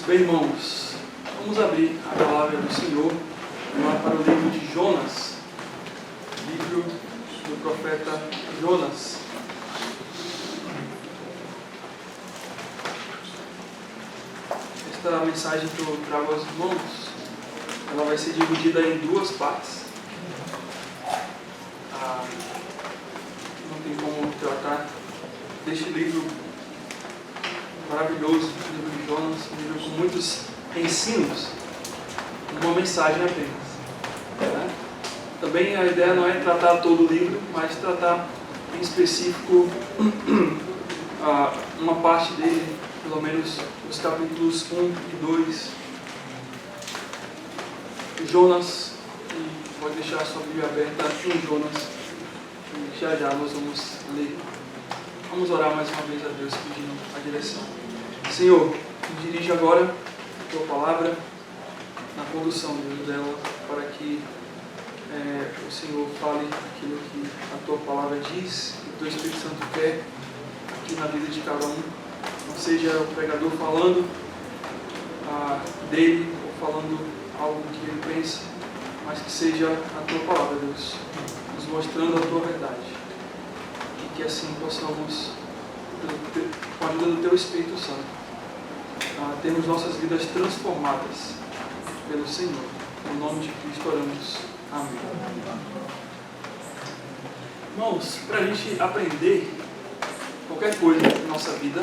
Bem, irmãos, vamos abrir a palavra do Senhor lá para o livro de Jonas, livro do profeta Jonas. Esta mensagem que eu trago aos irmãos, ela vai ser dividida em duas partes. Não tem como tratar deste livro maravilhoso, o livro de Jonas, um livro com muitos ensinos, uma mensagem apenas. Né? Também a ideia não é tratar todo o livro, mas tratar em específico uma parte dele, pelo menos os capítulos 1 e 2. Jonas, e pode deixar a sua Bíblia aberta em Jonas, e já nós vamos ler. Vamos orar mais uma vez a Deus pedindo a direção. Senhor, me dirige agora a Tua palavra na condução, Deus, dela, para que o Senhor fale aquilo que a Tua palavra diz, que o Teu Espírito Santo quer aqui na vida de cada um. Não seja o pregador falando dele ou falando algo que ele pensa, mas que seja a Tua palavra, Deus, nos mostrando a Tua verdade. E que assim possamos, com a ajuda do Teu Espírito Santo, termos nossas vidas transformadas pelo Senhor. Em nome de Cristo oramos. Amém. Irmãos, para a gente aprender qualquer coisa na nossa vida,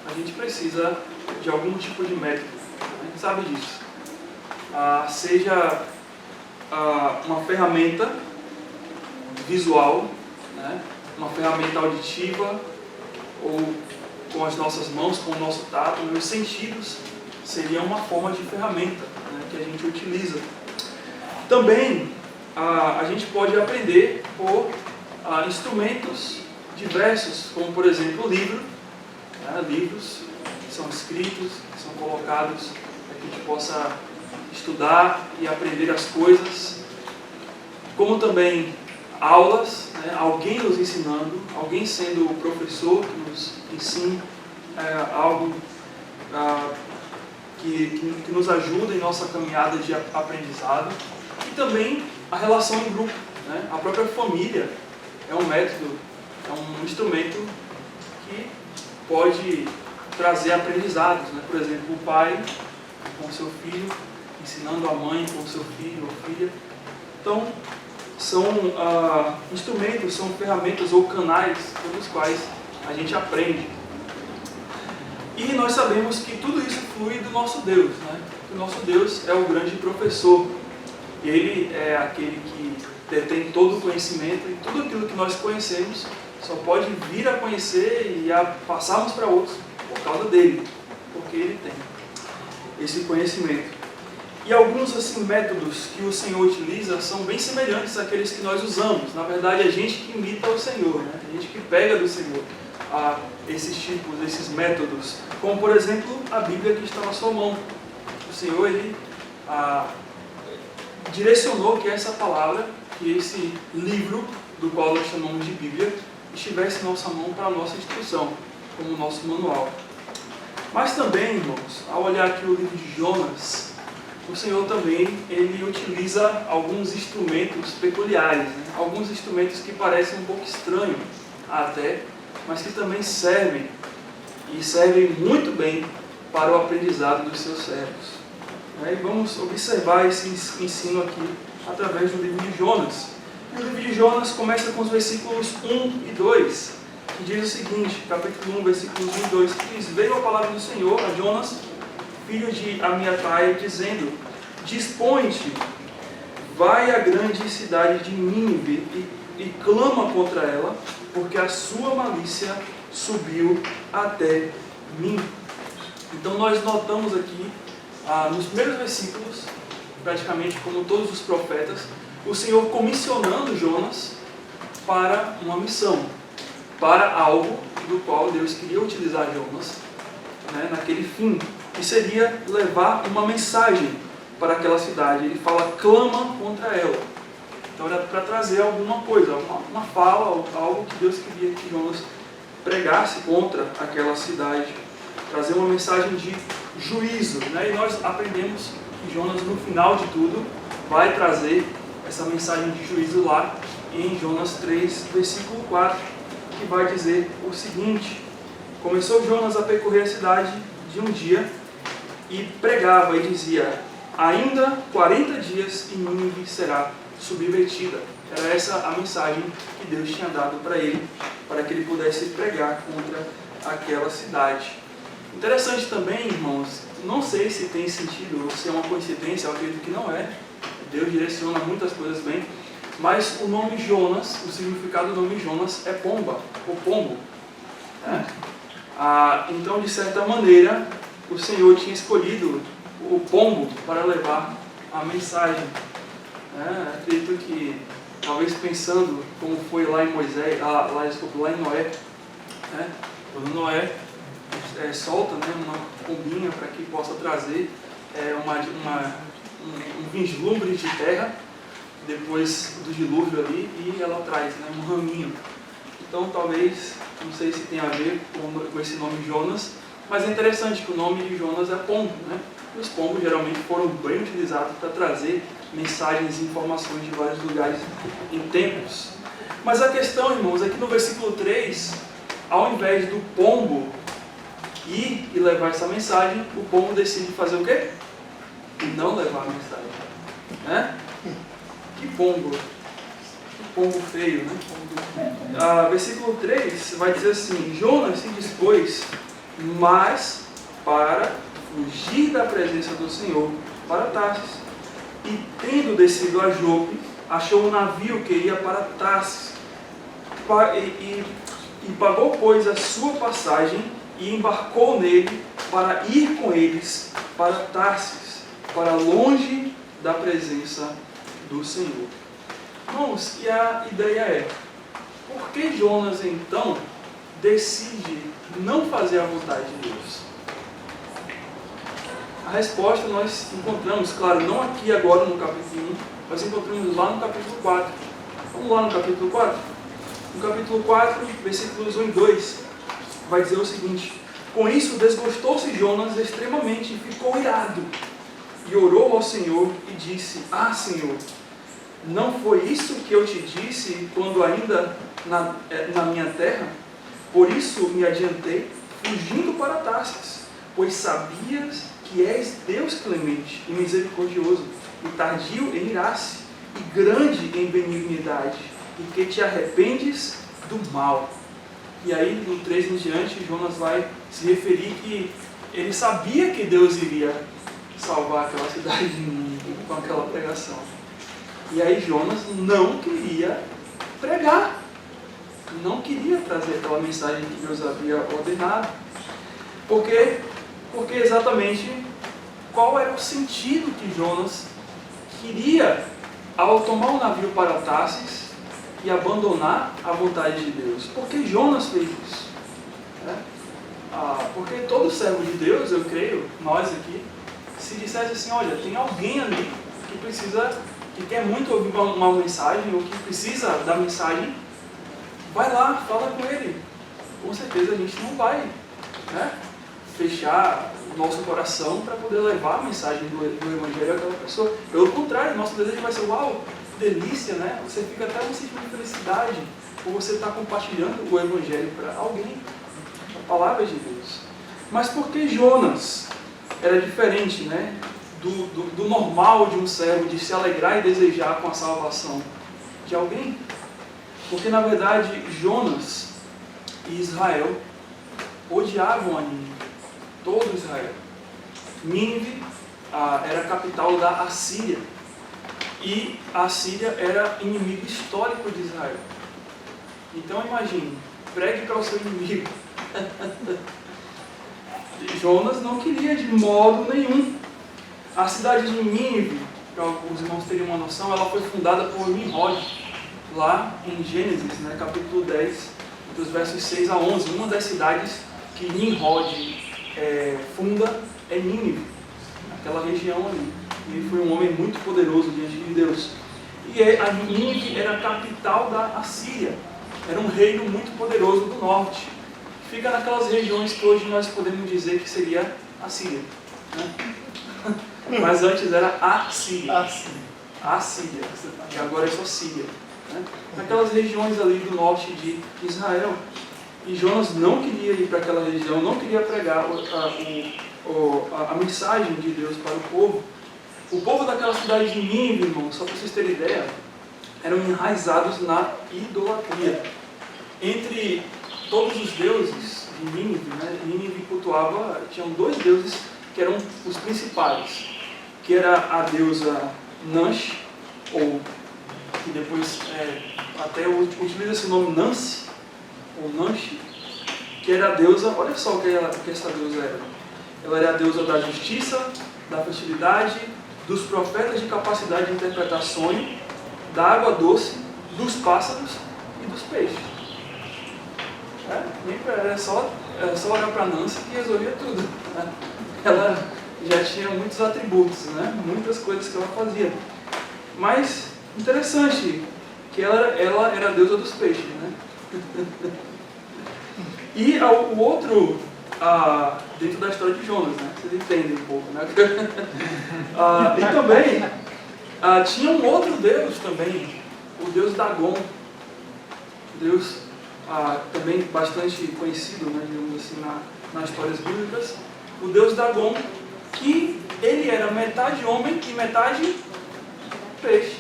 a gente precisa de algum tipo de método. A gente sabe disso. Seja uma ferramenta visual, né? Uma ferramenta auditiva, ou com as nossas mãos, com o nosso tato. Os sentidos seriam uma forma de ferramenta, né, que a gente utiliza. Também a gente pode aprender por instrumentos diversos, como por exemplo o livro, né, livros que são escritos, que são colocados para que a gente possa estudar e aprender as coisas, como também aulas, né, alguém nos ensinando, alguém sendo o professor que nos ensina algo que nos ajuda em nossa caminhada de aprendizado, e também a relação em grupo, né? A própria família é um método, é um instrumento que pode trazer aprendizados, né? Por exemplo, o pai com o seu filho, ensinando a mãe com o seu filho ou filha. Então, são instrumentos, são ferramentas ou canais pelos quais a gente aprende. E nós sabemos que tudo isso flui do nosso Deus, né? O nosso Deus é o grande professor. Ele é aquele que detém todo o conhecimento, e tudo aquilo que nós conhecemos só pode vir a conhecer e a passarmos para outros por causa dele, porque ele tem esse conhecimento. E alguns métodos que o Senhor utiliza são bem semelhantes àqueles que nós usamos. Na verdade, a gente que imita o Senhor, né? A gente que pega do Senhor esses tipos, esses métodos. Como, por exemplo, a Bíblia que está na sua mão. O Senhor, Ele direcionou que essa palavra, que esse livro, do qual nós chamamos de Bíblia, estivesse em nossa mão para a nossa instrução, como o nosso manual. Mas também, irmãos, ao olhar aqui o livro de Jonas, o Senhor também, Ele utiliza alguns instrumentos peculiares, né? Alguns instrumentos que parecem um pouco estranhos até, mas que também servem, e servem muito bem para o aprendizado dos seus servos. E vamos observar esse ensino aqui através do livro de Jonas. E o livro de Jonas começa com os versículos 1 e 2, que diz o seguinte, capítulo 1, versículos 1 e 2, que diz: Veio a palavra do Senhor a Jonas, filho de Amiatai, dizendo: Dispõe-te, vai à grande cidade de Nínive e clama contra ela, porque a sua malícia subiu até mim. Então nós notamos aqui, nos primeiros versículos, praticamente como todos os profetas, o Senhor comissionando Jonas para uma missão, para algo do qual Deus queria utilizar Jonas, né, naquele fim, que seria levar uma mensagem para aquela cidade. Ele fala, clama contra ela. Então era para trazer alguma coisa, uma fala, algo que Deus queria que Jonas pregasse contra aquela cidade, trazer uma mensagem de juízo, né? E nós aprendemos que Jonas, no final de tudo, vai trazer essa mensagem de juízo lá em Jonas 3, versículo 4, que vai dizer o seguinte: começou Jonas a percorrer a cidade de um dia e pregava e dizia: ainda 40 dias e Nínive será subvertida. Era essa a mensagem que Deus tinha dado para ele, para que ele pudesse pregar contra aquela cidade. Interessante também, irmãos, não sei se tem sentido ou se é uma coincidência, eu acredito que não é. Deus direciona muitas coisas bem, mas o nome Jonas, o significado do nome Jonas é pomba, ou pombo. Né? Então, de certa maneira, o Senhor tinha escolhido o pombo para levar a mensagem. Acredito que, talvez pensando como foi lá em Moisés, lá em Noé, quando Noé solta, né, uma pombinha para que possa trazer um vislumbre de terra depois do dilúvio ali, e ela traz, né, um raminho. Então talvez, não sei se tem a ver com esse nome Jonas, mas é interessante que o nome de Jonas é pombo, né? E os pombos geralmente foram bem utilizados para trazer mensagens e informações de vários lugares em tempos. Mas a questão, irmãos, é que no versículo 3, ao invés do pombo ir e levar essa mensagem, o pombo decide fazer o quê? Não levar a mensagem. Né? Que pombo feio, né? Versículo 3 vai dizer assim: Jonas se dispôs, mas para fugir da presença do Senhor, para Tarsis, e tendo descido a Jope, achou um navio que ia para Tarsis, e pagou, pois, a sua passagem, e embarcou nele para ir com eles para Tarsis, para longe da presença do Senhor. Irmãos, e a ideia é: por que Jonas então decide não fazer a vontade de Deus? A resposta nós encontramos, claro, não aqui agora no capítulo 1, nós encontramos lá no capítulo 4. Vamos lá no capítulo 4? No capítulo 4, versículos 1 e 2, vai dizer o seguinte: com isso desgostou-se Jonas extremamente e ficou irado, e orou ao Senhor e disse: Senhor, não foi isso que eu te disse quando ainda na minha terra? Por isso me adiantei, fugindo para Tarsis, pois sabias que és Deus clemente e misericordioso, e tardio em irar-se, e grande em benignidade, e que te arrependes do mal. E aí, no 3 em diante, Jonas vai se referir que ele sabia que Deus iria salvar aquela cidade de Nínive com aquela pregação. E aí Jonas não queria pregar, não queria trazer aquela mensagem que Deus havia ordenado. Porque exatamente qual era o sentido que Jonas queria ao tomar um navio para Tarsis e abandonar a vontade de Deus? Por que Jonas fez isso? Porque todo servo de Deus, eu creio, nós aqui, se dissesse assim: olha, tem alguém ali que quer muito ouvir uma mensagem, ou que precisa da mensagem, vai lá, fala com ele. Com certeza a gente não vai, né, fechar o nosso coração para poder levar a mensagem do Evangelho àquela pessoa. Pelo contrário, nosso desejo vai ser: uau, que delícia, né? Você fica até um sentimento de felicidade por você estar compartilhando o Evangelho para alguém, a palavra de Deus. Mas por que Jonas era diferente, né, do normal de um servo, de se alegrar e desejar com a salvação de alguém? Porque na verdade Jonas e Israel odiavam a Nínive, todo Israel. Nínive era a capital da Assíria, e a Assíria era inimigo histórico de Israel. Então imagine, pregue para o seu inimigo. Jonas não queria de modo nenhum. A cidade de Nínive, para os irmãos terem uma noção, ela foi fundada por Nimrod, lá em Gênesis, né, capítulo 10, dos versos 6 a 11. Uma das cidades que Nimrod funda é Nínive, aquela região ali. Ele foi um homem muito poderoso diante de Deus. E a Nínive era a capital da Assíria, era um reino muito poderoso do norte. Fica naquelas regiões que hoje nós podemos dizer que seria a Síria. né? Mas antes era a Síria. A Síria, e agora é só Síria, né? Naquelas regiões ali do norte de Israel. E Jonas não queria ir para aquela região, não queria pregar a mensagem de Deus para o povo. O povo daquela cidade de Nínive, irmão, só para vocês terem ideia, eram enraizados na idolatria. Entre todos os deuses de Nínive, né, Nínive cultuava, tinham dois deuses que eram os principais, que era a deusa Nansh, ou que depois até utiliza esse nome Nancy, ou Nanshi, que era a deusa, olha só o que essa deusa era. Ela era a deusa da justiça, da fertilidade, dos profetas de capacidade de interpretar sonho, da água doce, dos pássaros e dos peixes. Era só olhar para Nancy que resolvia tudo, né? Ela já tinha muitos atributos, né? Muitas coisas que ela fazia. Mas, interessante, que ela era a deusa dos peixes, né? E o outro, dentro da história de Jonas, né? Vocês entendem um pouco, né? E também, tinha um outro deus também, o deus Dagon. Deus também bastante conhecido, né, digamos assim, nas histórias bíblicas. O deus Dagon, que ele era metade homem e metade peixe.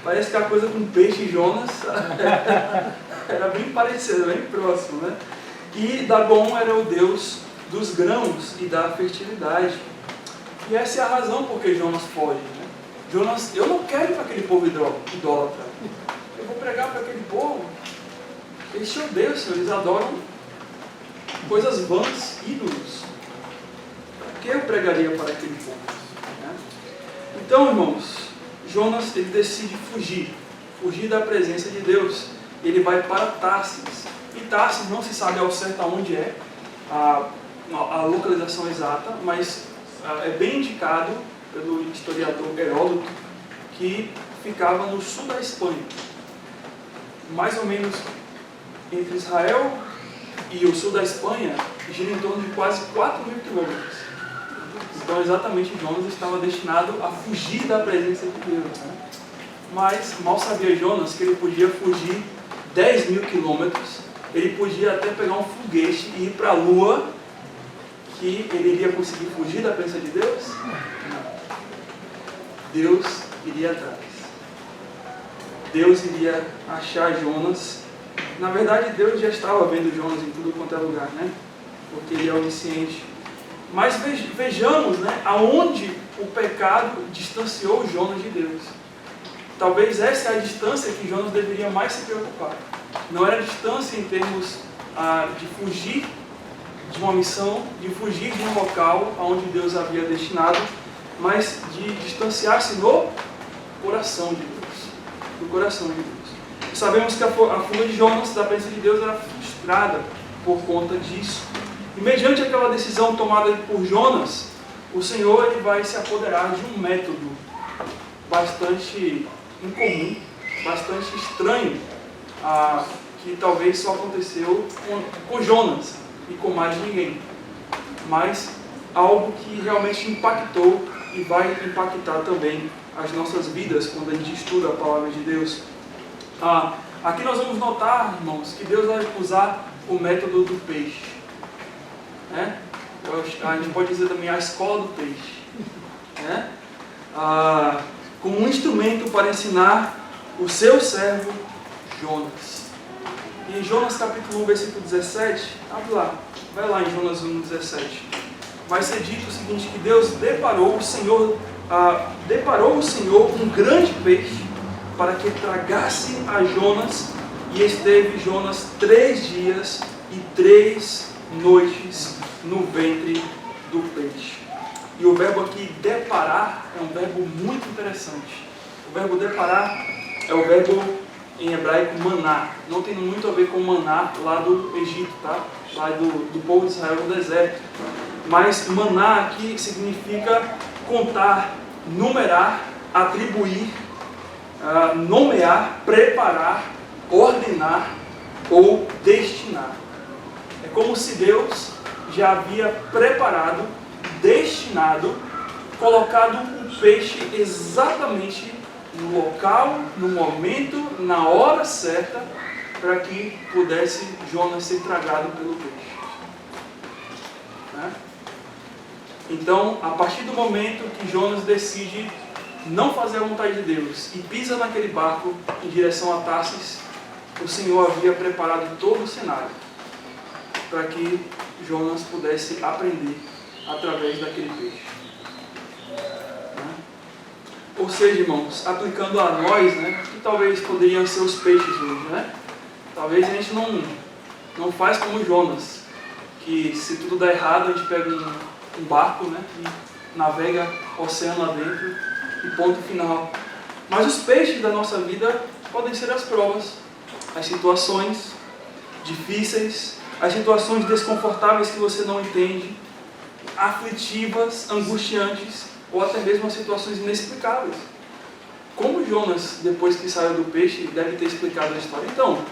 Parece que a coisa com peixe e Jonas era bem parecida, bem próximo, né? E Dagon era o deus dos grãos e da fertilidade. E essa é a razão por que Jonas foge, né? Jonas, eu não quero ir para aquele povo idólatra. Eu vou pregar para aquele povo. Eles se odeiam, Senhor, eles adoram coisas vãs, ídolos. Por que eu pregaria para aquele povo? Né? Então, irmãos, Jonas ele decide fugir da presença de Deus. Ele vai para Tarsis. E Tarsis não se sabe ao certo aonde é a localização exata, mas é bem indicado pelo historiador Heródoto que ficava no sul da Espanha, mais ou menos entre Israel e o sul da Espanha, gira em torno de quase 4.000 quilômetros. Então, exatamente, Jonas estava destinado a fugir da presença de Deus, né? Mas mal sabia Jonas que ele podia fugir 10.000 quilômetros, ele podia até pegar um foguete e ir para a Lua, que ele iria conseguir fugir da presença de Deus? Não. Deus iria atrás. Deus iria achar Jonas. Na verdade, Deus já estava vendo Jonas em tudo quanto é lugar, né? Porque ele é onisciente. Mas vejamos, né, aonde o pecado distanciou Jonas de Deus. Talvez essa é a distância que Jonas deveria mais se preocupar. Não era a distância em termos de fugir de uma missão, de fugir de um local onde Deus havia destinado, mas de distanciar-se no coração de Deus. Do coração de Deus. E sabemos que a fuga de Jonas da presença de Deus era frustrada por conta disso. E mediante aquela decisão tomada por Jonas, o Senhor ele vai se apoderar de um método bastante incomum, bastante estranho, que talvez só aconteceu com Jonas e com mais ninguém. Mas algo que realmente impactou e vai impactar também as nossas vidas quando a gente estuda a palavra de Deus. Aqui nós vamos notar, irmãos, que Deus vai usar o método do peixe. Né? A gente pode dizer também a escola do peixe. Né? Como um instrumento para ensinar o seu servo Jonas. E em Jonas capítulo 1, versículo 17, abre lá, vai lá em Jonas 1, 17. Vai ser dito o seguinte, que Deus deparou o Senhor um grande peixe para que tragasse a Jonas, e esteve Jonas 3 dias e 3 noites no ventre do peixe. E o verbo aqui, deparar, é um verbo muito interessante. O verbo deparar é o verbo em hebraico maná. Não tem muito a ver com maná lá do Egito, tá? Lá do povo de Israel no deserto. Mas maná aqui significa contar, numerar, atribuir, nomear, preparar, ordenar ou destinar. É como se Deus já havia preparado, destinado, colocado o peixe exatamente no local, no momento, na hora certa, para que pudesse Jonas ser tragado pelo peixe. Né? Então, a partir do momento que Jonas decide não fazer a vontade de Deus e pisa naquele barco em direção a Tarsis, o Senhor havia preparado todo o cenário para que Jonas pudesse aprender através daquele peixe. Ou seja, irmãos, aplicando a nós, né, que talvez poderiam ser os peixes hoje, né? Talvez a gente não faz como Jonas, que se tudo dá errado, a gente pega um barco, né, e navega oceano adentro e ponto final. Mas os peixes da nossa vida podem ser as provas, as situações difíceis, as situações desconfortáveis que você não entende, aflitivas, angustiantes, ou até mesmo as situações inexplicáveis. Como Jonas, depois que saiu do peixe, deve ter explicado a história. Então,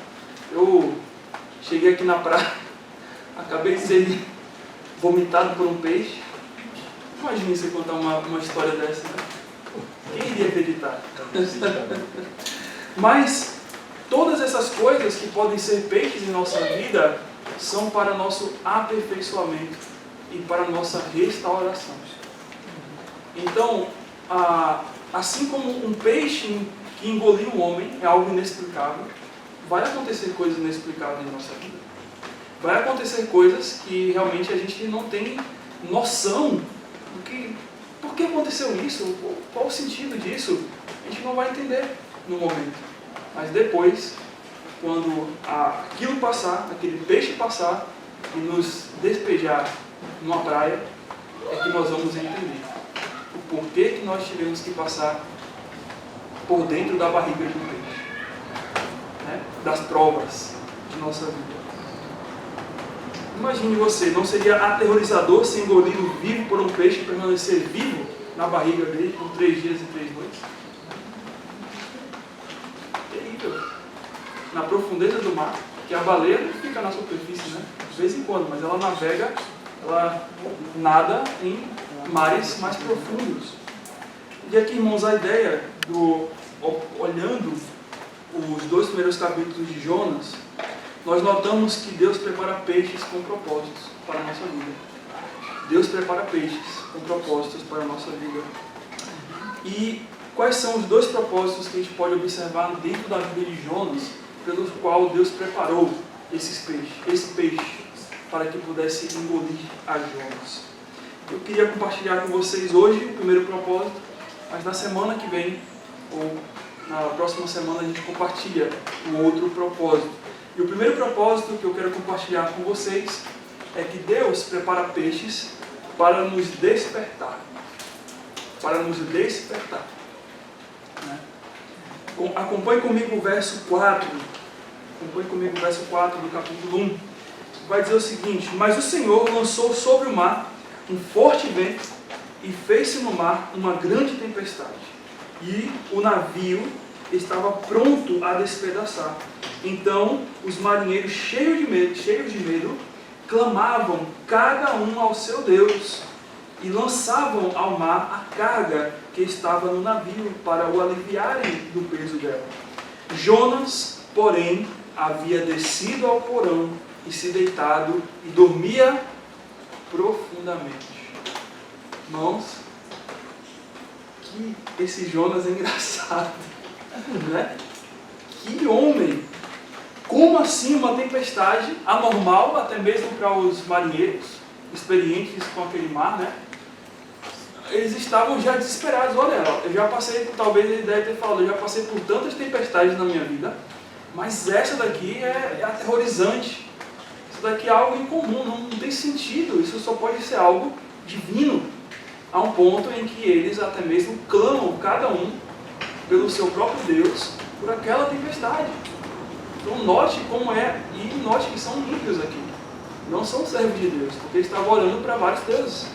eu cheguei aqui na praia, acabei de ser vomitado por um peixe. Imagine você contar uma história dessa, né? Quem iria acreditar? Mas todas essas coisas que podem ser peixes em nossa vida são para nosso aperfeiçoamento e para nossa restauração. Então, assim como um peixe que engoliu o homem é algo inexplicável, vai acontecer coisas inexplicáveis em nossa vida. Vai acontecer coisas que realmente a gente não tem noção do que, por que aconteceu isso, qual o sentido disso, a gente não vai entender no momento. Mas depois, quando aquilo passar, aquele peixe passar e nos despejar numa praia, é que nós vamos entender o porquê que nós tivemos que passar por dentro da barriga de um peixe, né? Das provas de nossa vida. Imagine você, não seria aterrorizador ser engolido vivo por um peixe e permanecer vivo na barriga dele por 3 dias e 3 noites? Terrível. Na profundeza do mar, que a baleia não fica na superfície, né? De vez em quando, mas ela navega, ela nada em mares mais profundos. E aqui, irmãos, a ideia olhando os 2 primeiros capítulos de Jonas, nós notamos que Deus prepara peixes com propósitos para a nossa vida. Deus prepara peixes com propósitos para a nossa vida. E quais são os 2 propósitos que a gente pode observar dentro da vida de Jonas, pelos qual Deus preparou esse peixe, para que pudesse engolir a Jonas? Eu queria compartilhar com vocês hoje o primeiro propósito, mas na semana que vem, ou na próxima semana, a gente compartilha o outro propósito. E o primeiro propósito que eu quero compartilhar com vocês é que Deus prepara peixes para nos despertar. Para nos despertar. Né? Acompanhe comigo o verso 4. Acompanhe comigo o verso 4 do capítulo 1. Vai dizer o seguinte: mas o Senhor lançou sobre o mar um forte vento e fez-se no mar uma grande tempestade. E o navio estava pronto a despedaçar. Então os marinheiros, cheios de medo, clamavam cada um ao seu Deus e lançavam ao mar a carga que estava no navio para o aliviarem do peso dela. Jonas, porém, havia descido ao porão e se deitado e dormia profundamente. Irmãos, que esse Jonas é engraçado, né? Que homem! Como assim uma tempestade anormal, até mesmo para os marinheiros experientes com aquele mar, né? Eles estavam já desesperados. Olha, eu já passei, talvez ele deve ter falado, eu já passei por tantas tempestades na minha vida, mas essa daqui é aterrorizante. Isso daqui é algo incomum, não tem sentido. Isso só pode ser algo divino, a um ponto em que eles até mesmo clamam, cada um, pelo seu próprio Deus, por aquela tempestade. Então note como é, e note que são ímpios aqui. Não são servos de Deus, porque eles estavam olhando para vários deuses.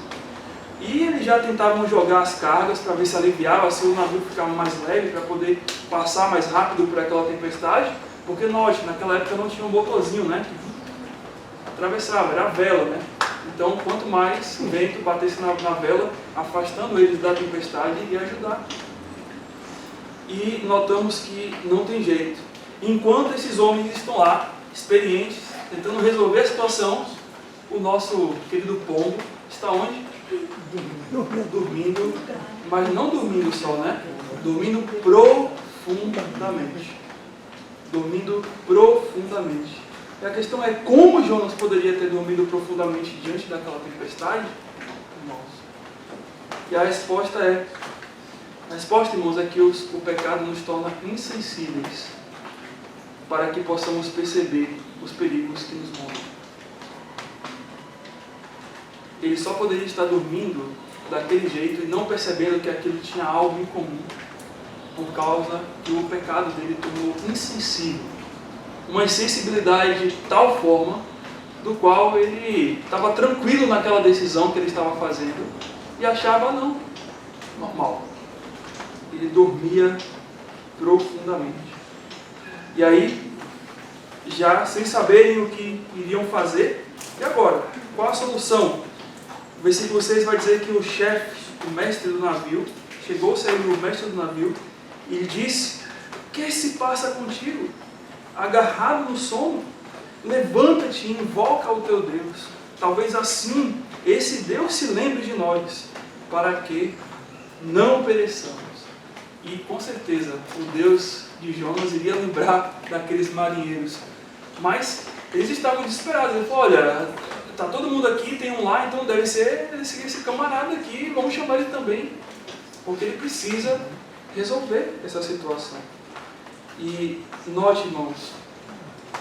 E eles já tentavam jogar as cargas para ver se aliviava, se o navio ficava mais leve, para poder passar mais rápido por aquela tempestade. Porque note, naquela época não tinha um motorzinho, né? Atravessava, era a vela, né? Então, quanto mais o vento batesse na vela, afastando eles da tempestade, iria ajudar. E notamos que não tem jeito. Enquanto esses homens estão lá, experientes, tentando resolver a situação, o nosso querido pombo está onde? Dormindo, mas não dormindo só, né? Dormindo profundamente. Dormindo profundamente. E a questão é como Jonas poderia ter dormido profundamente diante daquela tempestade? Irmãos. E a resposta, irmãos, é que o pecado nos torna insensíveis para que possamos perceber os perigos que nos rondam. Ele só poderia estar dormindo daquele jeito e não percebendo que aquilo tinha algo em comum, por causa que o pecado dele tornou insensível. Uma insensibilidade de tal forma, do qual ele estava tranquilo naquela decisão que ele estava fazendo e achava, não, normal. Ele dormia profundamente. E aí, já sem saberem o que iriam fazer, e agora? Qual a solução? O versículo 6 vai dizer que o chefe, o mestre do navio, chegou-se aí o mestre do navio e lhe disse: o que se passa contigo? Agarrado no sono? Levanta-te e invoca o teu Deus. Talvez assim esse Deus se lembre de nós, para que não pereçamos. E com certeza o Deus de Jonas iria lembrar daqueles marinheiros. Mas eles estavam desesperados. Ele falou: olha, está todo mundo aqui, tem um lá, então deve ser esse camarada aqui, vamos chamar ele também, porque ele precisa resolver essa situação. E note, irmãos,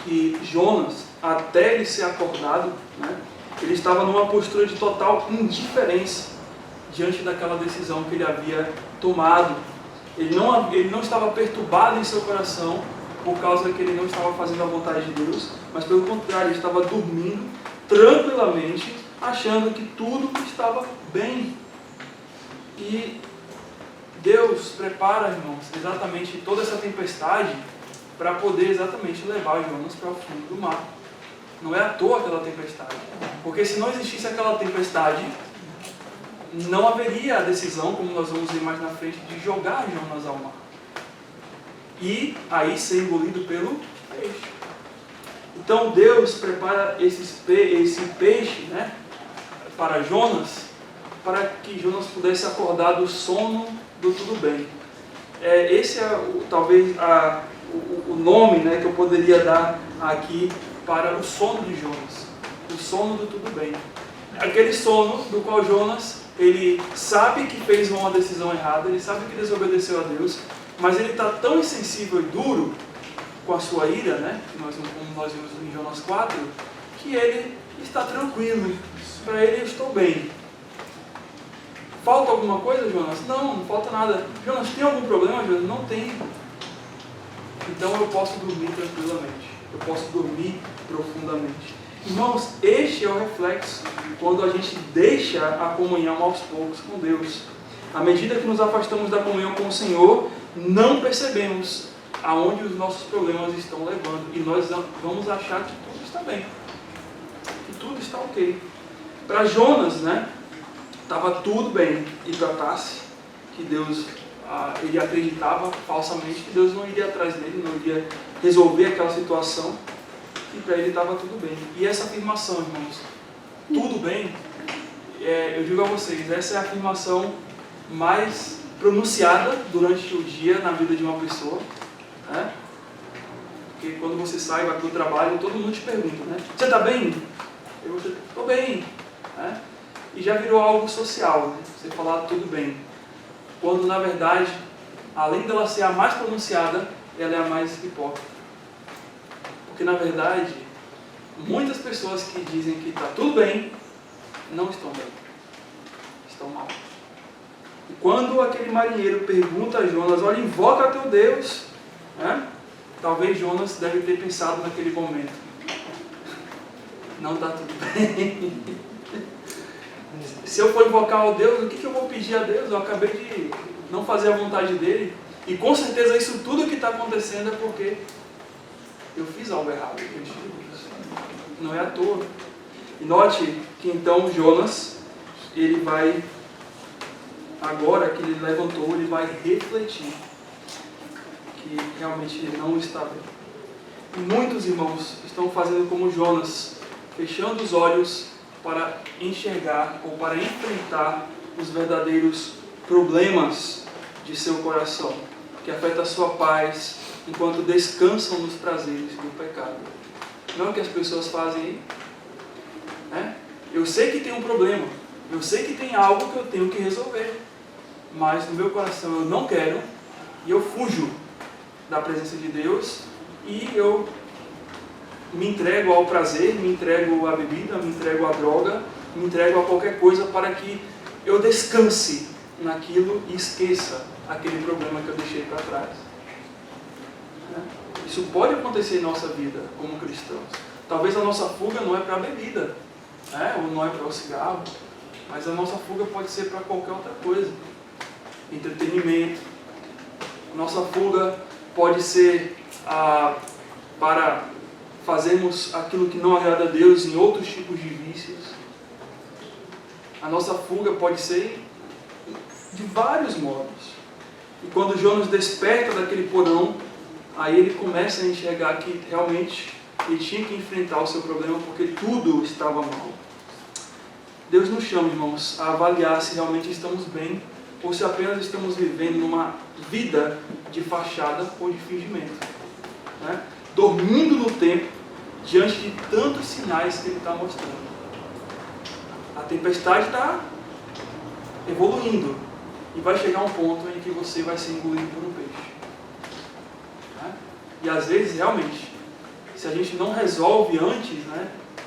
que Jonas, até ele ser acordado, né, ele estava numa postura de total indiferença diante daquela decisão que ele havia tomado. Ele não estava perturbado em seu coração por causa que ele não estava fazendo a vontade de Deus, mas pelo contrário, ele estava dormindo tranquilamente, achando que tudo estava bem. E Deus prepara, irmãos, exatamente toda essa tempestade para poder exatamente levar Jonas para o fundo do mar. Não é à toa aquela tempestade, porque se não existisse aquela tempestade, não haveria a decisão, como nós vamos ver mais na frente, de jogar Jonas ao mar e aí ser engolido pelo peixe. Então Deus prepara esse peixe, né, para Jonas, para que Jonas pudesse acordar do sono do tudo bem. Esse é talvez o nome, né, que eu poderia dar aqui para o sono de Jonas. O sono do tudo bem. Aquele sono do qual Jonas, ele sabe que fez uma decisão errada, ele sabe que desobedeceu a Deus, mas ele está tão insensível e duro com a sua ira, né, como nós vimos em Jonas 4, que ele está tranquilo. Para ele, eu estou bem. Falta alguma coisa, Jonas? Não falta nada. Jonas, tem algum problema, Jonas? Não tem. Então eu posso dormir tranquilamente. Eu posso dormir profundamente. Irmãos, este é o reflexo quando a gente deixa a comunhão aos poucos com Deus. À medida que nos afastamos da comunhão com o Senhor, não percebemos aonde os nossos problemas estão levando. E nós vamos achar que tudo está bem. Que tudo está ok. Para Jonas, né? Estava tudo bem. E para Tassi, que Deus, ele acreditava falsamente que Deus não iria atrás dele, não iria resolver aquela situação. E para ele estava tudo bem. E essa afirmação, irmãos, tudo bem, eu digo a vocês, essa é a afirmação mais pronunciada durante o dia na vida de uma pessoa, né? Porque quando você sai, vai para o trabalho, todo mundo te pergunta, né? Você está bem? Eu estou bem, né? E já virou algo social, né? Você falar tudo bem. Quando na verdade, além dela ser a mais pronunciada, ela é a mais hipócrita. Porque na verdade, muitas pessoas que dizem que está tudo bem, não estão bem. Estão mal. E quando aquele marinheiro pergunta a Jonas: olha, invoca teu Deus, né? Talvez Jonas deve ter pensado naquele momento: não está tudo bem. Se eu for invocar o Deus, o que eu vou pedir a Deus? Eu acabei de não fazer a vontade dele. E com certeza isso tudo que está acontecendo é porque eu fiz algo errado. Não é à toa. E note que então Jonas, ele vai, agora que ele levantou, ele vai refletir que realmente ele não está bem. E muitos irmãos estão fazendo como Jonas, fechando os olhos para enxergar ou para enfrentar os verdadeiros problemas de seu coração, que afeta a sua paz, enquanto descansam nos prazeres do pecado. Não é o que as pessoas fazem aí? Eu sei que tem um problema, eu sei que tem algo que eu tenho que resolver, mas no meu coração eu não quero, e eu fujo da presença de Deus, e eu me entrego ao prazer, me entrego à bebida, me entrego à droga, me entrego a qualquer coisa para que eu descanse naquilo e esqueça aquele problema que eu deixei para trás. Isso pode acontecer em nossa vida como cristãos. Talvez a nossa fuga não é para a bebida, ou não é para o cigarro, mas a nossa fuga pode ser para qualquer outra coisa. Entretenimento. Nossa fuga pode ser para fazermos aquilo que não agrada a Deus em outros tipos de vícios. A nossa fuga pode ser de vários modos. E quando Jonas desperta daquele porão, aí ele começa a enxergar que realmente ele tinha que enfrentar o seu problema porque tudo estava mal. Deus nos chama, irmãos, a avaliar se realmente estamos bem ou se apenas estamos vivendo numa vida de fachada ou de fingimento. Dormindo no tempo diante de tantos sinais que ele está mostrando. A tempestade está evoluindo e vai chegar um ponto em que você vai ser engolido por um peixe. E às vezes, realmente, se a gente não resolve antes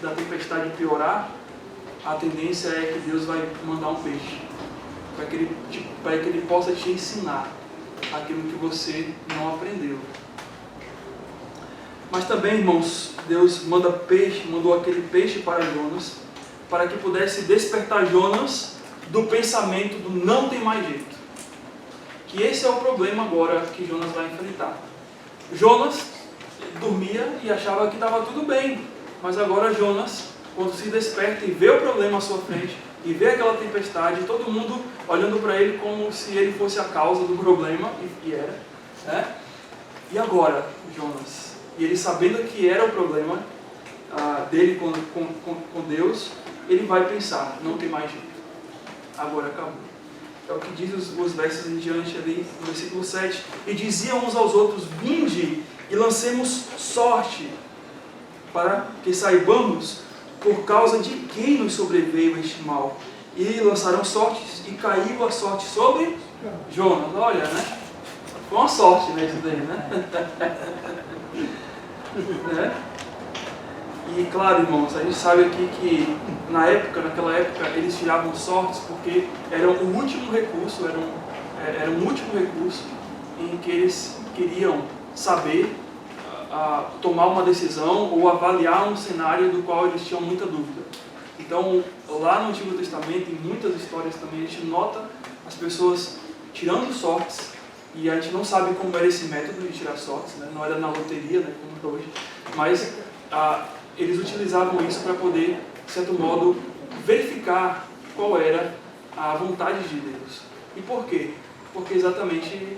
da tempestade piorar, a tendência é que Deus vai mandar um peixe para que ele possa te ensinar aquilo que você não aprendeu. Mas também, irmãos, Deus mandou aquele peixe para Jonas, para que pudesse despertar Jonas do pensamento do não tem mais jeito. Que esse é o problema agora que Jonas vai enfrentar. Jonas dormia e achava que estava tudo bem, mas agora Jonas, quando se desperta e vê o problema à sua frente, e vê aquela tempestade, todo mundo olhando para ele como se ele fosse a causa do problema, e era. E agora, Jonas? E ele sabendo que era o problema dele com Deus, ele vai pensar, não tem mais jeito. Agora acabou. É o que diz os versos em diante ali, no versículo 7. E diziam uns aos outros, vinde e lancemos sorte, para que saibamos por causa de quem nos sobreveio este mal. E lançaram sortes, e caiu a sorte sobre Jonas. Olha, foi uma sorte, isso daí, E claro, irmãos, a gente sabe aqui que naquela época, eles tiravam sortes porque era o último recurso, era um último recurso em que eles queriam saber, tomar uma decisão ou avaliar um cenário do qual eles tinham muita dúvida. Então, lá no Antigo Testamento, em muitas histórias também, a gente nota as pessoas tirando sortes, e a gente não sabe como era esse método de tirar sortes, não era na loteria, como hoje, mas eles utilizavam isso para poder, de certo modo, verificar qual era a vontade de Deus. E por quê? Porque exatamente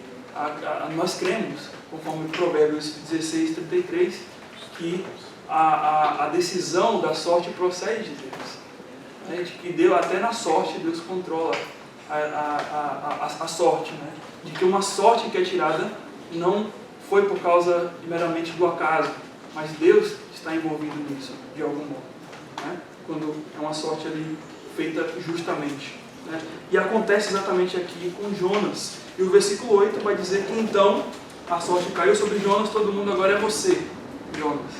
nós cremos, conforme Provérbios 16:33, que a decisão da sorte procede de Deus. De que Deus, até na sorte, Deus controla a sorte. De que uma sorte que é tirada não foi por causa meramente do acaso, mas Deus está envolvido nisso, de algum modo. Quando é uma sorte ali feita justamente. E acontece exatamente aqui com Jonas. E o versículo 8 vai dizer que então a sorte caiu sobre Jonas, todo mundo agora é você, Jonas.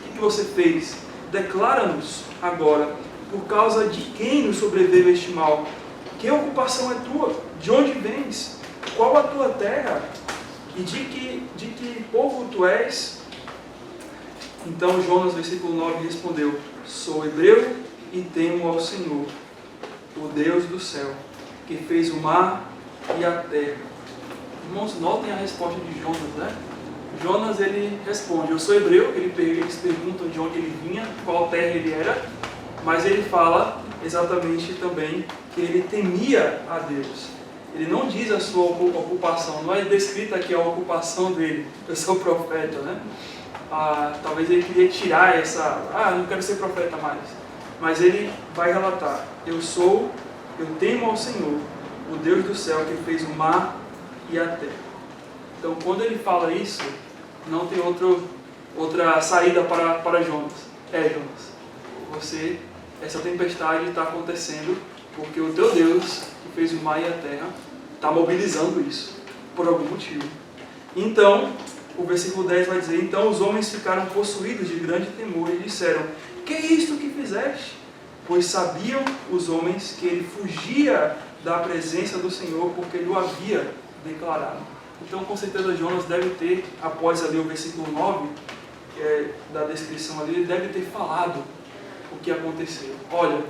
O que você fez? Declara-nos agora, por causa de quem nos sobreveio este mal? Que ocupação é tua? De onde vens? Qual a tua terra? E de que povo tu és? Então Jonas, versículo 9, respondeu, sou hebreu e temo ao Senhor, o Deus do céu, que fez o mar e a terra. Irmãos, notem a resposta de Jonas, Jonas, ele responde, eu sou hebreu, eles perguntam de onde ele vinha, qual terra ele era, mas ele fala exatamente também que ele temia a Deus. Ele não diz a sua ocupação, não é descrita aqui a ocupação dele, eu sou profeta, né? Talvez ele queria tirar essa, não quero ser profeta mais. Mas ele vai relatar, eu temo ao Senhor, o Deus do céu que fez o mar e a terra. Então quando ele fala isso, não tem outra saída para Jonas. Jonas, essa tempestade está acontecendo porque o teu Deus, que fez o mar e a terra, está mobilizando isso, por algum motivo. Então, o versículo 10 vai dizer, então os homens ficaram possuídos de grande temor e disseram, que é isto que fizeste? Pois sabiam os homens que ele fugia da presença do Senhor, porque ele o havia declarado. Então, com certeza, Jonas deve ter, após ali o versículo 9, da descrição ali, ele deve ter falado o que aconteceu. Olha,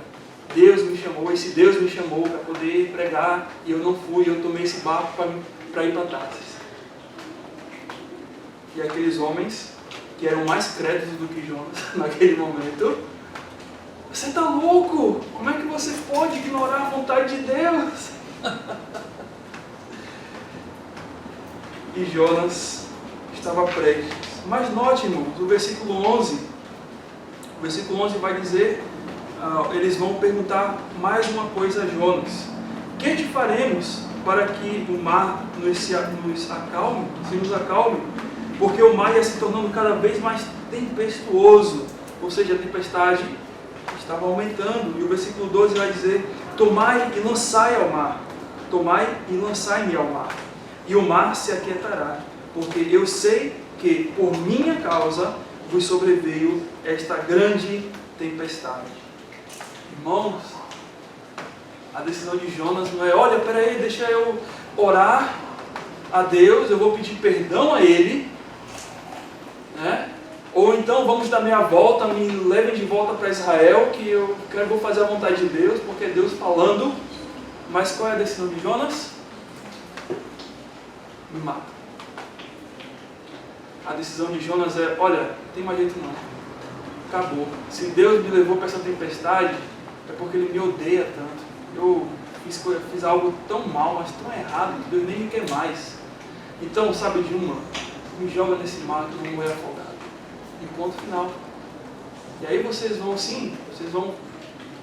Deus me chamou, esse Deus me chamou para poder pregar, e eu não fui, eu tomei esse barco para ir para Tarsis. E aqueles homens, que eram mais crédulos do que Jonas naquele momento, você está louco? Como é que você pode ignorar a vontade de Deus? E Jonas estava prestes. Mas note, irmãos, o versículo 11 vai dizer, eles vão perguntar mais uma coisa a Jonas. Que te faremos para que o mar nos acalme? Porque o mar ia se tornando cada vez mais tempestuoso, ou seja, a tempestade estava aumentando. E o versículo 12 vai dizer, tomai e lançai ao mar, tomai e lançai-me ao mar, e o mar se aquietará, porque eu sei que por minha causa vos sobreveio esta grande tempestade. Irmãos, a decisão de Jonas não é, olha, peraí, deixa eu orar a Deus, eu vou pedir perdão a Ele, né? Ou então vamos dar meia volta, me levem de volta para Israel, que eu vou fazer a vontade de Deus, porque é Deus falando. Mas qual é a decisão de Jonas? Me mata. A decisão de Jonas é, olha, não tem mais jeito não. Acabou. Se Deus me levou para essa tempestade, é porque Ele me odeia tanto. Eu fiz algo tão mal, mas tão errado, que Deus nem me quer mais. Então, sabe de uma? Me joga nesse mar que eu não morrer afogado. E ponto final. E aí vocês vão,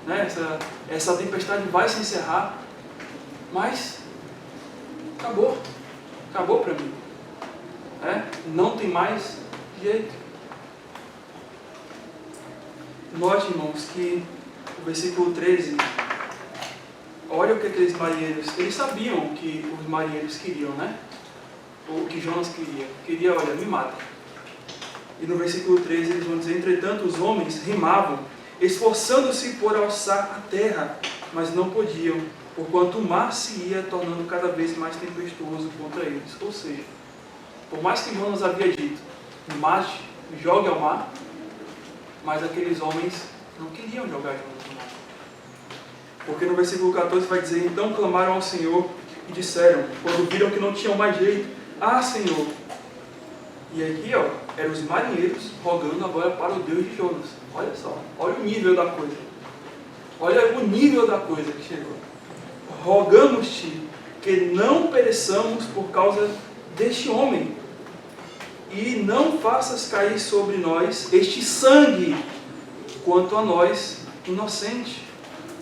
né, essa tempestade vai se encerrar, mas acabou para mim. Não tem mais jeito. Note, irmãos, que o versículo 13, olha o que aqueles marinheiros, eles sabiam o que os marinheiros queriam, né? O que Jonas queria, olha, me mata. E no versículo 13 eles vão dizer, entretanto os homens rimavam, esforçando-se por alçar a terra, mas não podiam, porquanto o mar se ia tornando cada vez mais tempestuoso contra eles. Ou seja, por mais que Jonas havia dito, mate, jogue ao mar, mas aqueles homens não queriam jogar Jonas no mar. Porque no versículo 14 vai dizer, então clamaram ao Senhor e disseram, quando viram que não tinham mais jeito, Senhor. E aqui, eram os marinheiros rogando agora para o Deus de Jonas. Olha só, olha o nível da coisa. Olha o nível da coisa que chegou. Rogamos-te que não pereçamos por causa deste homem, e não faças cair sobre nós este sangue, quanto a nós, inocente,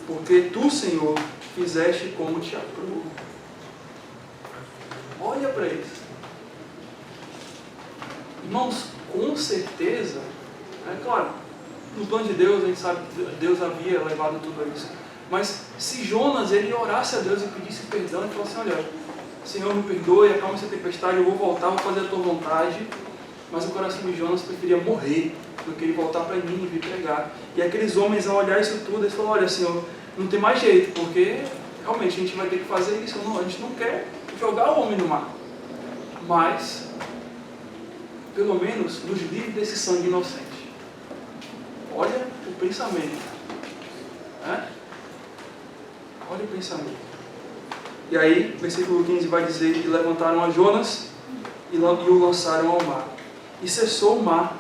porque tu, Senhor, fizeste como te aprouve. Olha para isso. Irmãos, com certeza, claro, no plano de Deus, a gente sabe que Deus havia levado tudo isso. Mas se Jonas, ele orasse a Deus e pedisse perdão, e falasse, olha, Senhor, me perdoe, acalma essa tempestade, eu vou voltar, vou fazer a tua vontade. Mas o coração de Jonas preferia morrer do que ele voltar para mim e vir pregar. E aqueles homens, ao olhar isso tudo, eles falaram, olha, Senhor, não tem mais jeito, porque realmente a gente vai ter que fazer isso. Não, a gente não quer jogar o homem no mar. Mas, pelo menos, nos livre desse sangue inocente. Olha o pensamento. Olha o pensamento. E aí, versículo 15 vai dizer, e levantaram a Jonas e o lançaram ao mar. E cessou o mar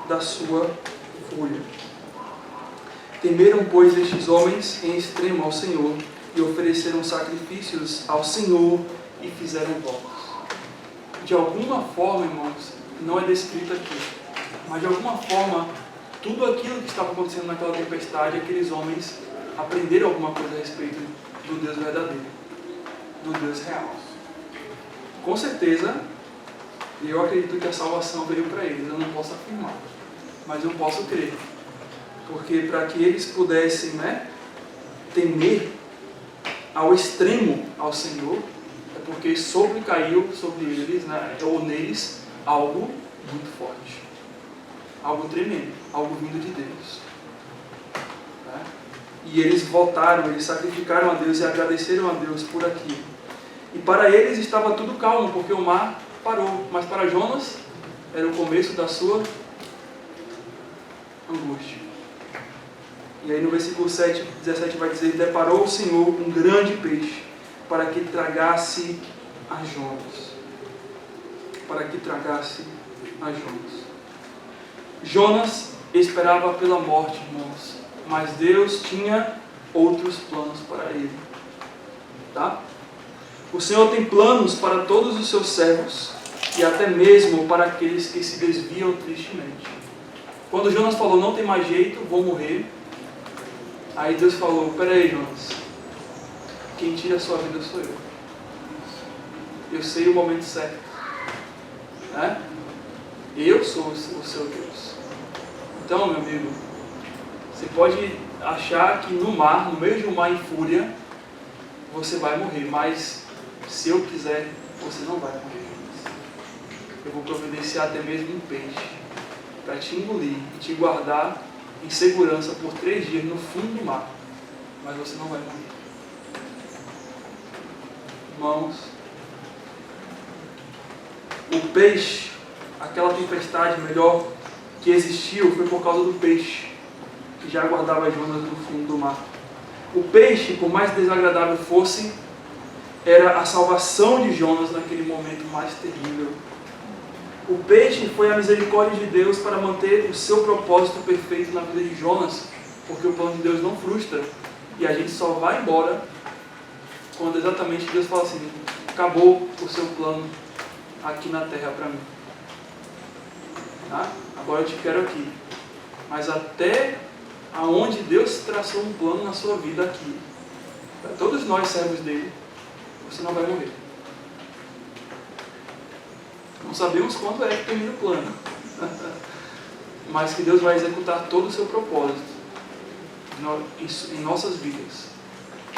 da sua fúria. Temeram, pois, estes homens em extremo ao Senhor, e ofereceram sacrifícios ao Senhor e fizeram votos. De alguma forma, irmãos, não é descrito aqui, mas de alguma forma, tudo aquilo que estava acontecendo naquela tempestade, aqueles homens aprenderam alguma coisa a respeito do Deus verdadeiro, do Deus real. Com certeza, eu acredito que a salvação veio para eles, eu não posso afirmar, mas eu posso crer. Porque para que eles pudessem, temer ao extremo ao Senhor, é porque caiu sobre eles, ou neles, algo muito forte. Algo tremendo, algo vindo de Deus. E eles voltaram, eles sacrificaram a Deus e agradeceram a Deus por aquilo. E para eles estava tudo calmo, porque o mar parou. Mas para Jonas, era o começo da sua angústia. E aí no versículo 17 vai dizer: deparou o Senhor um grande peixe, para que tragasse a Jonas. Para que tragasse a Jonas. Jonas esperava pela morte, irmãos, mas Deus tinha outros planos para ele. Tá? O Senhor tem planos para todos os seus servos, e até mesmo para aqueles que se desviam tristemente. Quando Jonas falou, não tem mais jeito, vou morrer, aí Deus falou, peraí, Jonas, quem tira a sua vida sou eu. Eu sei o momento certo. Eu sou o seu Deus. Então, meu amigo, você pode achar que no mar, no meio de um mar em fúria, você vai morrer, mas se eu quiser, você não vai morrer. Eu vou providenciar até mesmo um peixe para te engolir e te guardar em segurança por 3 dias no fundo do mar, mas você não vai morrer. Irmãos, o peixe, aquela tempestade melhor que existiu foi por causa do peixe que já aguardava Jonas no fundo do mar. O peixe, por mais desagradável fosse, era a salvação de Jonas naquele momento mais terrível. O peixe foi a misericórdia de Deus para manter o seu propósito perfeito na vida de Jonas, porque o plano de Deus não frustra, e a gente só vai embora quando exatamente Deus fala assim, acabou o seu plano aqui na terra para mim. Tá? Agora eu te quero aqui. Mas até aonde Deus traçou um plano na sua vida aqui, para todos nós servos dele, você não vai morrer. Não sabemos quando é que termina o plano, mas que Deus vai executar todo o seu propósito em nossas vidas,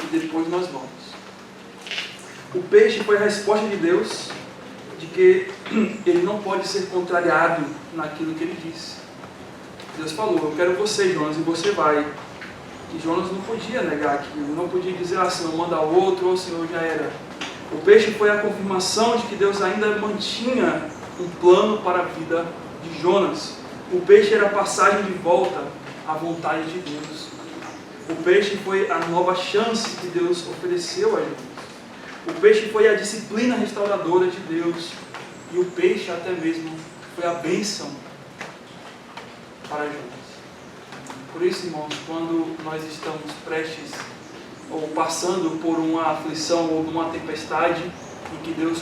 e depois nós vamos. O peixe foi a resposta de Deus de que ele não pode ser contrariado naquilo que ele disse. Deus falou, eu quero você, Jonas, e você vai. E Jonas não podia negar aquilo, não podia dizer, Senhor, manda outro, ou Senhor, já era. O peixe foi a confirmação de que Deus ainda mantinha um plano para a vida de Jonas. O peixe era a passagem de volta à vontade de Deus. O peixe foi a nova chance que Deus ofereceu a Jonas. O peixe foi a disciplina restauradora de Deus. E o peixe até mesmo foi a bênção para Jonas. Por isso, irmãos, quando nós estamos prestes ou passando por uma aflição ou uma tempestade em que Deus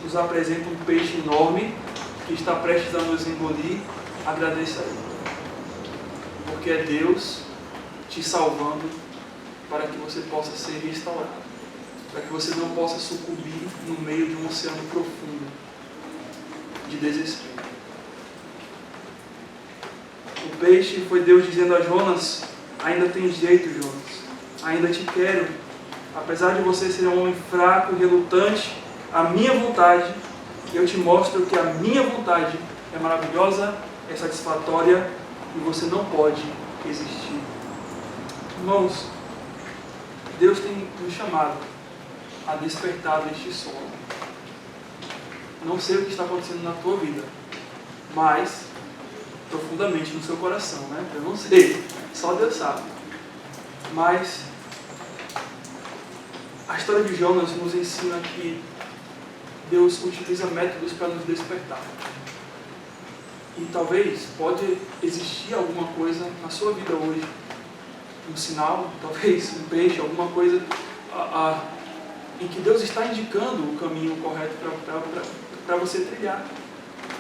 nos apresenta um peixe enorme que está prestes a nos engolir, agradeça a Ele. Porque é Deus te salvando para que você possa ser restaurado. Para que você não possa sucumbir no meio de um oceano profundo de desespero. O peixe foi Deus dizendo a Jonas, ainda tem jeito, Jonas, ainda te quero. Apesar de você ser um homem fraco, relutante, a minha vontade, eu te mostro que a minha vontade é maravilhosa, é satisfatória e você não pode resistir. Irmãos, Deus tem nos chamado a despertar deste sono. Não sei o que está acontecendo na tua vida, mas profundamente no seu coração, Eu não sei, só Deus sabe. Mas a história de Jonas nos ensina que Deus utiliza métodos para nos despertar. E talvez pode existir alguma coisa na sua vida hoje um sinal, talvez um peixe, alguma coisa em que Deus está indicando o caminho correto para você trilhar.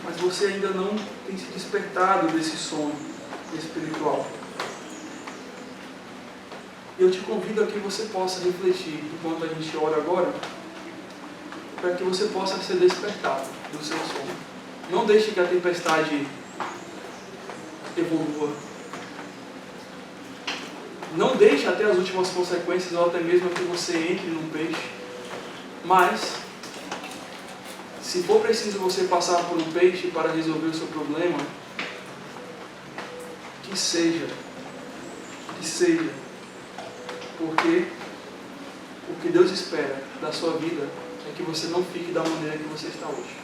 Mas você ainda não tem se despertado desse sono espiritual. Eu te convido a que você possa refletir, enquanto a gente ora agora, para que você possa ser despertado do seu sono. Não deixe que a tempestade evolua. Não deixe até as últimas consequências, ou até mesmo que você entre num peixe. Mas, se for preciso você passar por um peixe para resolver o seu problema, que seja. Porque o que Deus espera da sua vida é que você não fique da maneira que você está hoje.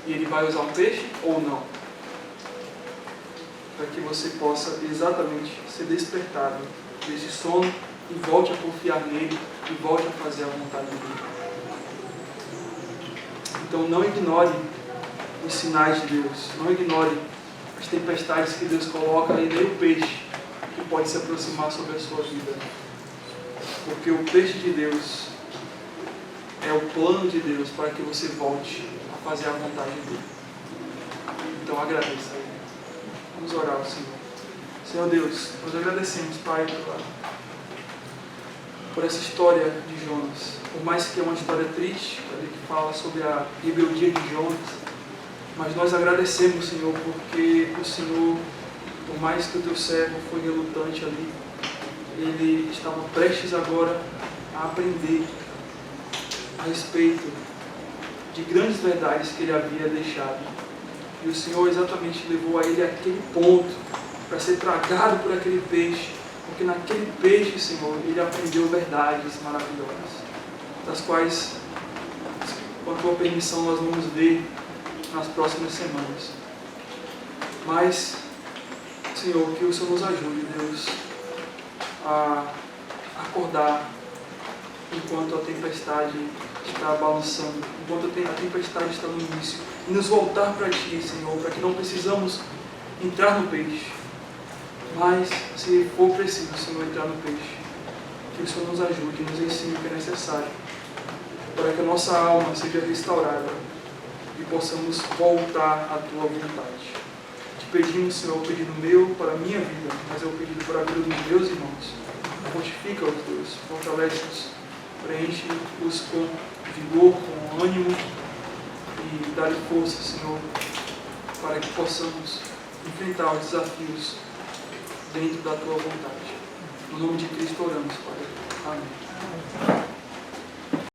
E Ele vai usar um peixe ou não? Para que você possa exatamente ser despertado desse sono e volte a confiar nele e volte a fazer a vontade dele. Então não ignore os sinais de Deus, não ignore as tempestades que Deus coloca e nem o peixe que pode se aproximar sobre a sua vida. Porque o peixe de Deus é o plano de Deus para que você volte a fazer a vontade dele. Então agradeça a Ele. Vamos orar ao Senhor. Senhor Deus, nós agradecemos, Pai, por essa história de Jonas. Por mais que é uma história triste, que fala sobre a rebeldia de Jonas, mas nós agradecemos, Senhor, porque o Senhor, por mais que o teu servo foi relutante ali, ele estava prestes agora a aprender a respeito de grandes verdades que ele havia deixado. E o Senhor exatamente levou a ele aquele ponto para ser tragado por aquele peixe, porque naquele peixe, Senhor, ele aprendeu verdades maravilhosas, das quais, com a tua permissão, nós vamos ver nas próximas semanas. Mas, Senhor, que o Senhor nos ajude, Deus, a acordar enquanto a tempestade está balançando, enquanto a tempestade está no início, e nos voltar para Ti, Senhor, para que não precisamos entrar no peixe, mas, se for preciso, Senhor, entrar no peixe, que o Senhor nos ajude, nos ensine o que é necessário, para que a nossa alma seja restaurada e possamos voltar à Tua vontade. Te pedimos, Senhor, o pedido meu para a minha vida, mas é o pedido para a vida dos meus irmãos. Fortifica-os, Deus, fortalece-os, preenche-os com vigor, com ânimo e dá-lhe força, Senhor, para que possamos enfrentar os desafios dentro da Tua vontade. No nome de Cristo oramos, Pai. Amém.